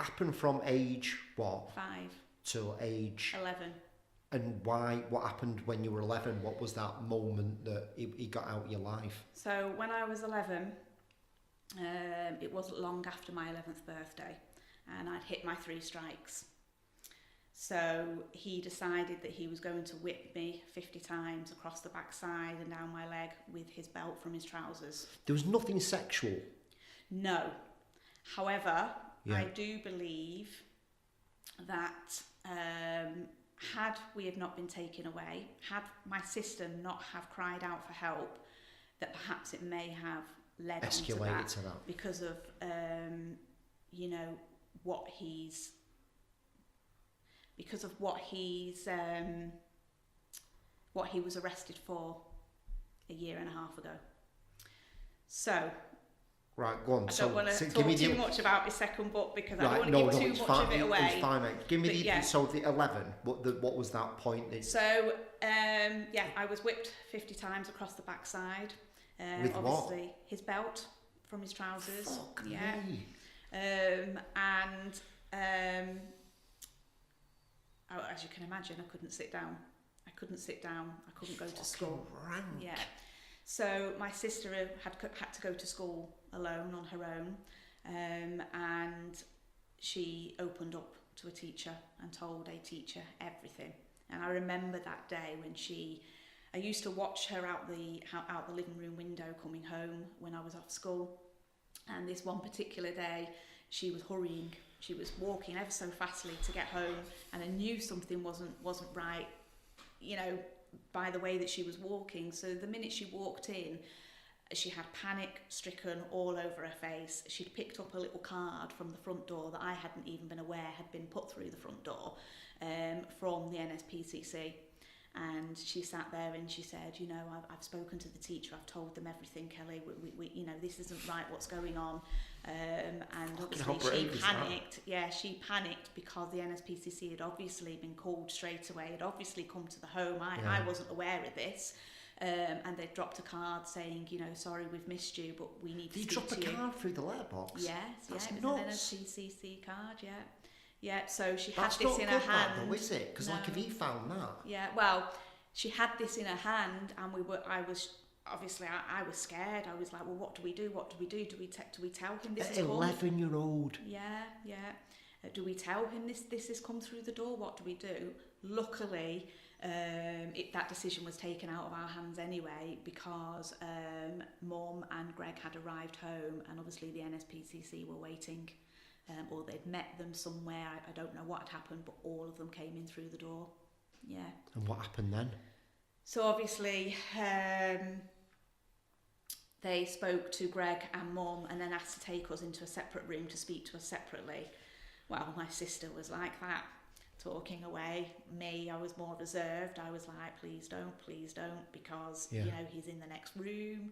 happened from age what? 5 till age 11. And why? What happened when you were 11? What was that moment that he got out of your life? So when I was 11, it wasn't long after my 11th birthday, and I'd hit my 3 strikes. So he decided that he was going to whip me 50 times across the backside and down my leg with his belt from his trousers. There was nothing sexual? No. However, Yeah. I do believe that had we have not been taken away, had my sister not have cried out for help, that perhaps it may have led escalated to that because of you know what he was arrested for a year and a half ago. So right, go on. I don't want to talk too much about his second book because I don't want to give too much of it away. It's fine, mate. Give me so the 11. What was that point? So I was whipped 50 times across the backside. With obviously what? His belt from his trousers. Fuck me. As you can imagine, I couldn't sit down. I couldn't go to school. Rank. Yeah. So my sister had to go to school alone on her own, and she opened up to a teacher and told a teacher everything. And I remember that day when I used to watch her out the living room window coming home when I was off school. And this one particular day, she was hurrying. She was walking ever so fastly to get home, and I knew something wasn't right, you know, by the way that she was walking. So the minute she walked in, she had panic stricken all over her face. She'd picked up a little card from the front door that I hadn't even been aware had been put through the front door from the NSPCC. And she sat there and she said, you know, I've spoken to the teacher, I've told them everything, Kelly, we you know, this isn't right, what's going on. And obviously she panicked. Yeah, she panicked because the NSPCC had obviously been called straight away, had obviously come to the home. I wasn't aware of this. And they dropped a card saying, you know, sorry, we've missed you, but we need to speak to you. They dropped a card through the letterbox? Yes, That's it was nuts. an NSPCC card, yeah. Yeah, so she That's had this in her hand. Though, is it? Because like if he found that. Yeah, well, she had this in her hand, and I was scared. I was like, well, what do we do? What do we do? Do we tell him this is 11-year-old. Yeah. Do we tell him this has come through the door? What do we do? Luckily, that decision was taken out of our hands anyway, because Mum and Greg had arrived home, and obviously the NSPCC were waiting. Or they'd met them somewhere. I don't know what had happened, but all of them came in through the door. Yeah. And what happened then? So obviously, they spoke to Greg and Mum and then asked to take us into a separate room to speak to us separately. Well, my sister was like that, talking away. Me, I was more reserved. I was like, please don't, because, you know, he's in the next room.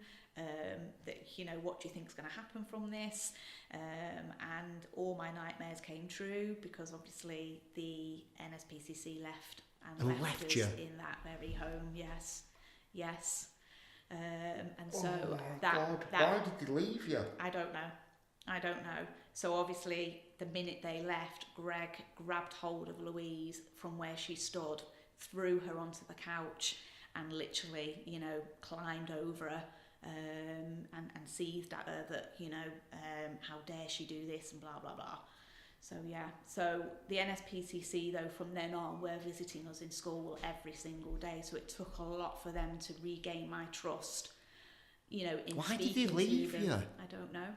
That, you know, what do you think is going to happen from this? And all my nightmares came true, because obviously the NSPCC left us you in that very home. Yes. And so God. Why did they leave you? I don't know. So obviously the minute they left, Greg grabbed hold of Louise from where she stood, threw her onto the couch, and literally, you know, climbed over her. And seethed at her that, you know, how dare she do this and blah, blah, blah. So, yeah. So the NSPCC, though, from then on, were visiting us in school every single day. So it took a lot for them to regain my trust, you know, in Why speaking did they leave to them. you? I don't know.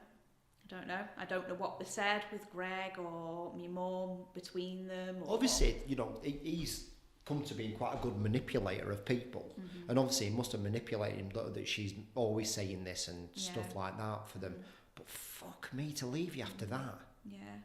I don't know what was said with Greg or my mum between them. Obviously, you know, he's come to being quite a good manipulator of people, and obviously he must have manipulated him that she's always saying this and stuff like that for them. But fuck me, to leave you after that. Yeah.